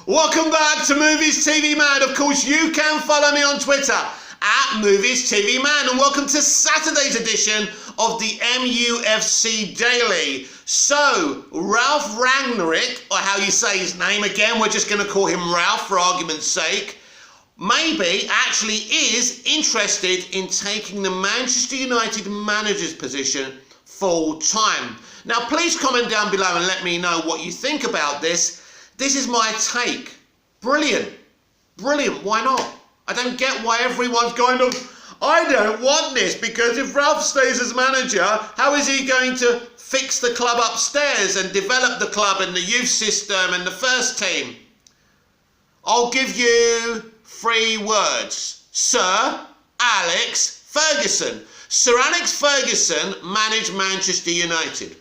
Welcome back to Movies TV Man. Of course, you can follow me on Twitter at Movies TV Man, and welcome to Saturday's edition of the MUFC Daily. So, Ralf Ragnarok, or how you say his name again, we're just going to call him Ralf for argument's sake, maybe actually is interested in taking the Manchester United manager's position full time. Now, please comment down below and let me know what you think about this. This is my take. Brilliant. Brilliant. Why not? I don't get why everyone's kind of, I don't want this, because if Ralf stays as manager, how is he going to fix the club upstairs and develop the club and the youth system and the first team? I'll give you 3 words. Sir Alex Ferguson. Sir Alex Ferguson managed Manchester United.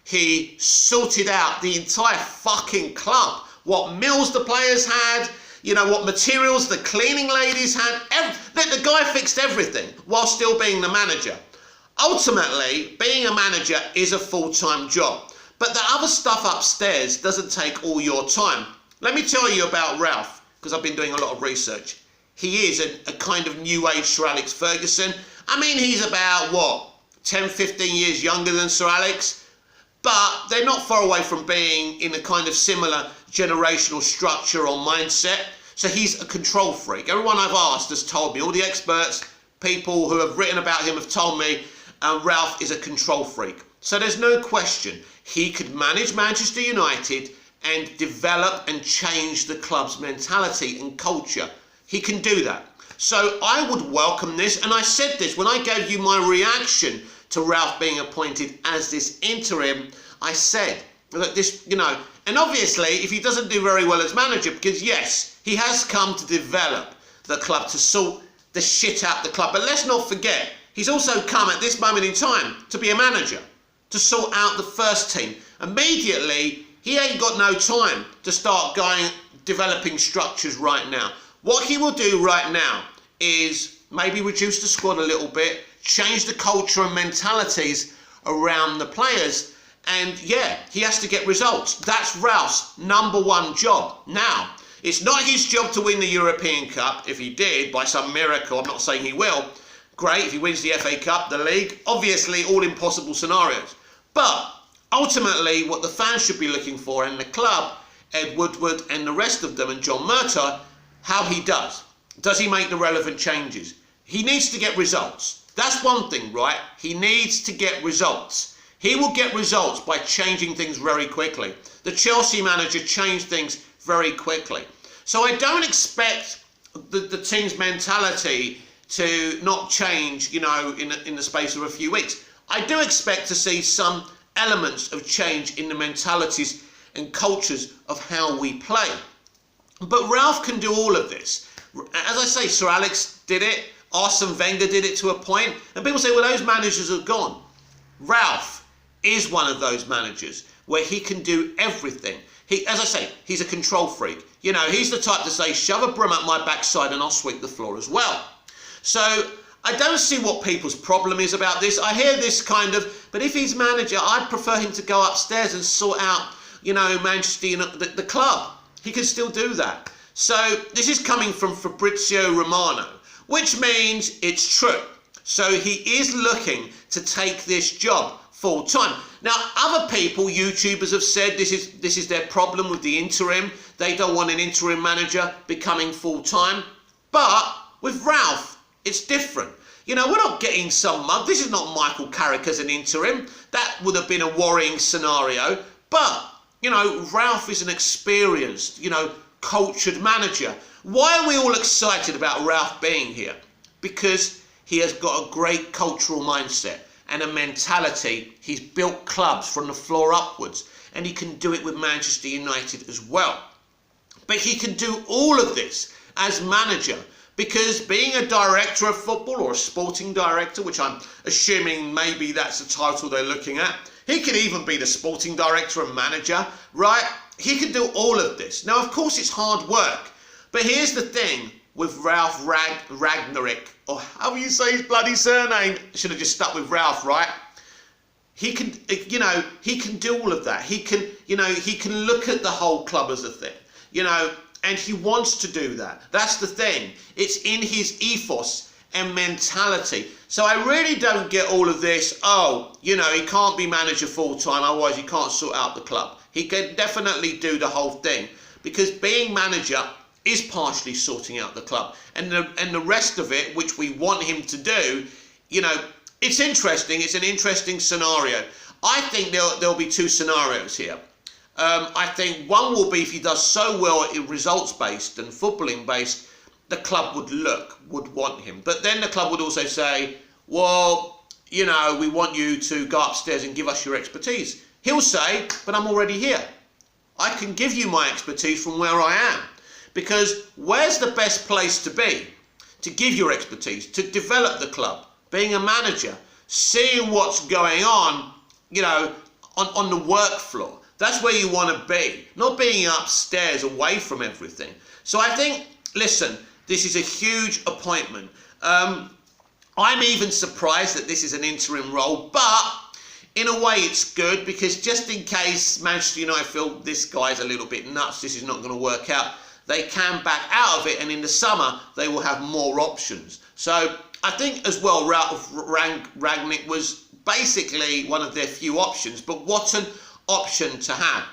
He sorted out the entire fucking club. What meals the players had, you know, what materials the cleaning ladies had. The guy fixed everything while still being the manager. Ultimately, being a manager is a full-time job. But the other stuff upstairs doesn't take all your time. Let me tell you about Ralf, because I've been doing a lot of research. He is a kind of new age Sir Alex Ferguson. I mean, he's about, what, 10, 15 years younger than Sir Alex? But they're not far away from being in a kind of similar generational structure or mindset. So he's a control freak. Everyone I've asked has told me, all the experts, people who have written about him have told me Ralf is a control freak. So there's no question he could manage Manchester United and develop and change the club's mentality and culture. He can do that. So I would welcome this, and I said this when I gave you my reaction to Ralf being appointed as this interim. I said that this, you know, and obviously if he doesn't do very well as manager, because yes, he has come to develop the club, to sort the shit out the club, but let's not forget, he's also come at this moment in time to be a manager, to sort out the first team. Immediately, he ain't got no time to start developing structures right now. What he will do right now is maybe reduce the squad a little bit, change the culture and mentalities around the players, and yeah, he has to get results. That's Ralf's #1 job. Now, it's not his job to win the European Cup. If he did, by some miracle, I'm not saying he will, great. If he wins the FA Cup, the league, obviously all impossible scenarios. But ultimately, what the fans should be looking for, and the club, Ed Woodward and the rest of them, and John Murtagh, how he does. Does he make the relevant changes? He needs to get results. That's one thing, right? He needs to get results. He will get results by changing things very quickly. The Chelsea manager changed things very quickly. So I don't expect the team's mentality to not change, you know, in the space of a few weeks. I do expect to see some elements of change in the mentalities and cultures of how we play. But Ralf can do all of this. As I say, Sir Alex did it. Arsene Wenger did it to a point. And people say, well, those managers are gone. Ralf is one of those managers where he can do everything. As I say, he's a control freak. You know, he's the type to say, shove a broom up my backside and I'll sweep the floor as well. So I don't see what people's problem is about this. I hear this kind of, but if he's manager, I'd prefer him to go upstairs and sort out, you know, Manchester United, the club. He can still do that. So this is coming from Fabrizio Romano, which means it's true. So he is looking to take this job full time. Now, other people, YouTubers, have said this is their problem with the interim. They don't want an interim manager becoming full time. But with Ralf, it's different. You know, we're not getting some mug. This is not Michael Carrick as an interim. That would have been a worrying scenario. But, you know, Ralf is an experienced, you know, cultured manager. Why are we all excited about Ralf being here? Because he has got a great cultural mindset and a mentality. He's built clubs from the floor upwards, and he can do it with Manchester United as well. But he can do all of this as manager, because being a director of football, or a sporting director, which I'm assuming maybe that's the title they're looking at, he could even be the sporting director and manager, right? He can do all of this. Now, of course, it's hard work. But here's the thing with Ralf Ragnarok, or how you say his bloody surname. Should have just stuck with Ralf, right? He can, you know, he can do all of that. He can, you know, he can look at the whole club as a thing. and he wants to do that. That's the thing. It's in his ethos and mentality. So I really don't get all of this, he can't be manager full-time, otherwise he can't sort out the club. He can definitely do the whole thing, because being manager is partially sorting out the club. And the rest of it, which we want him to do, it's interesting. It's an interesting scenario. I think there'll be two scenarios here. I think one will be if he does so well in results-based and footballing-based, the club would want him. But then the club would also say, well, we want you to go upstairs and give us your expertise. He'll say, but I'm already here. I can give you my expertise from where I am. Because where's the best place to be? To give your expertise, to develop the club, being a manager, seeing what's going on, on the work floor. That's where you want to be, not being upstairs away from everything. So I think, listen, this is a huge appointment. I'm even surprised that this is an interim role, but in a way it's good, because just in case Manchester United feel this guy's a little bit nuts, this is not going to work out, they can back out of it, and in the summer they will have more options. So I think as well, Ralf Rangnick was basically one of their few options, but what an option to have.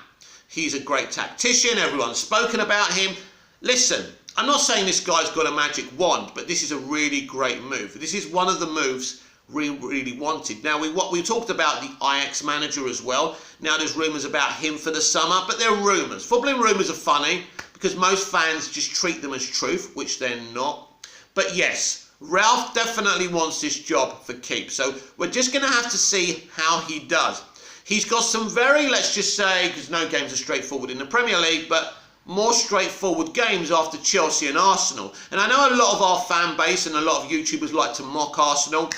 He's a great tactician, everyone's spoken about him. Listen, I'm not saying this guy's got a magic wand, but this is a really great move. This is one of the moves we really wanted. Now, we talked about the Ajax manager as well. Now there's rumours about him for the summer, but they're rumours. Footballing rumours are funny, because most fans just treat them as truth, which they're not. But yes, Ralf definitely wants this job for keeps. So we're just going to have to see how he does. He's got some very, let's just say, because no games are straightforward in the Premier League, but more straightforward games after Chelsea and Arsenal. And I know a lot of our fan base and a lot of YouTubers like to mock Arsenal,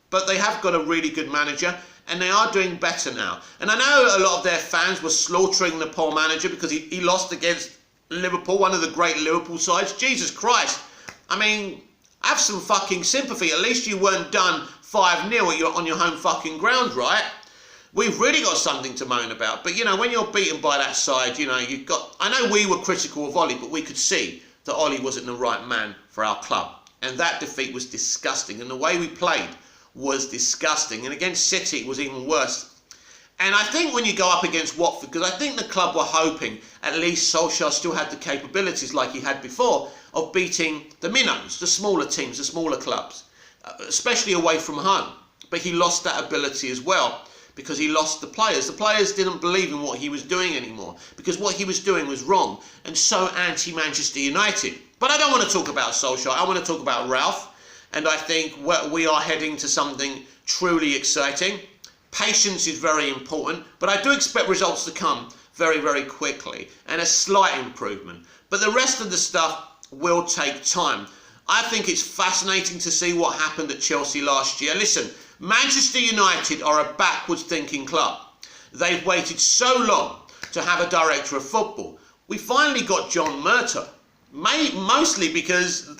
but they have got a really good manager, and they are doing better now. And I know a lot of their fans were slaughtering the poor manager because he lost against Liverpool, one of the great Liverpool sides. Jesus Christ. I mean, have some fucking sympathy. At least you weren't done 5-0 on your home fucking ground, right? We've really got something to moan about. But, when you're beaten by that side, you've got... I know we were critical of Ollie, but we could see that Ollie wasn't the right man for our club. And that defeat was disgusting. And the way we played was disgusting. And against City, it was even worse. And I think when you go up against Watford, because I think the club were hoping at least Solskjaer still had the capabilities like he had before of beating the minnows, the smaller teams, the smaller clubs, especially away from home. But he lost that ability as well, because he lost the players. The players didn't believe in what he was doing anymore, because what he was doing was wrong and so anti-Manchester United. But I don't want to talk about Solskjaer. I want to talk about Ralf. And I think we are heading to something truly exciting. Patience is very important, but I do expect results to come very, very quickly, and a slight improvement. But the rest of the stuff will take time. I think it's fascinating to see what happened at Chelsea last year. Listen, Manchester United are a backwards thinking club. They've waited so long to have a director of football. We finally got John Murtough, mostly because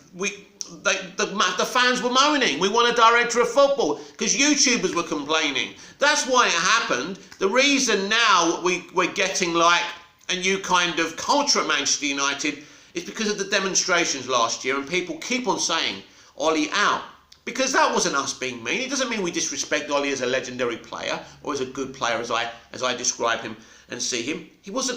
the fans were moaning. We want a director of football, because YouTubers were complaining. That's why it happened. The reason now we're getting like a new kind of culture at Manchester United is because of the demonstrations last year, and people keep on saying Ollie out. Because that wasn't us being mean. It doesn't mean we disrespect Ollie as a legendary player, or as a good player as I describe him and see him. He was,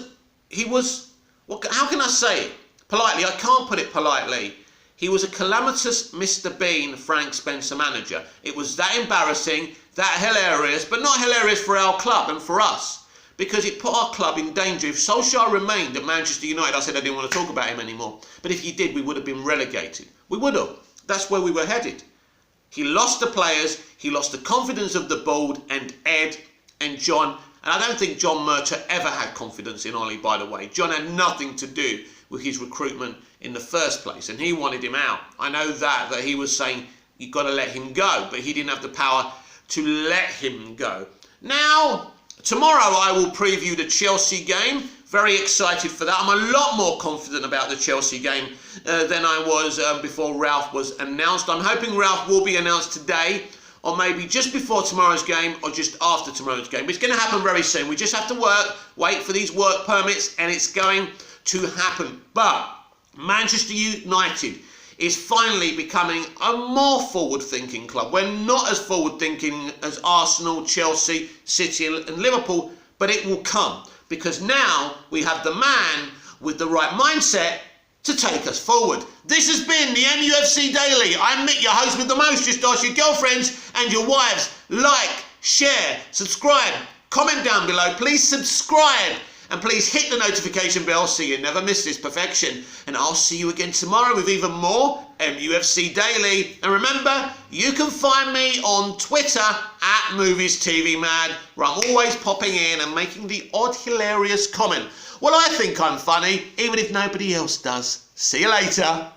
how can I say it politely? I can't put it politely. He was a calamitous Mr. Bean, Frank Spencer manager. It was that embarrassing, that hilarious, but not hilarious for our club and for us, because it put our club in danger. If Solskjaer remained at Manchester United, I said I didn't want to talk about him anymore. But if he did, we would have been relegated. We would have. That's where we were headed. He lost the players, he lost the confidence of the board and Ed and John. And I don't think John Murtough ever had confidence in Ollie, by the way. John had nothing to do with his recruitment in the first place, and he wanted him out. I know that he was saying you've got to let him go, but he didn't have the power to let him go. Now, tomorrow I will preview the Chelsea game. Very excited for that. I'm a lot more confident about the Chelsea game than I was before Ralf was announced. I'm hoping Ralf will be announced today, or maybe just before tomorrow's game, or just after tomorrow's game. But it's going to happen very soon. We just have to wait for these work permits, and it's going to happen. But Manchester United is finally becoming a more forward-thinking club. We're not as forward-thinking as Arsenal, Chelsea, City and Liverpool, but it will come because now we have the man with the right mindset to take us forward. This has been the MUFC Daily. I'm Mick, your host with the most. Just ask your girlfriends and your wives. Like, share, subscribe, comment down below. Please subscribe and please hit the notification bell so you never miss this perfection. And I'll see you again tomorrow with even more MUFC Daily. And remember, you can find me on Twitter at Movies TV Mad, where I'm always popping in and making the odd hilarious comment. Well, I think I'm funny, even if nobody else does. See you later.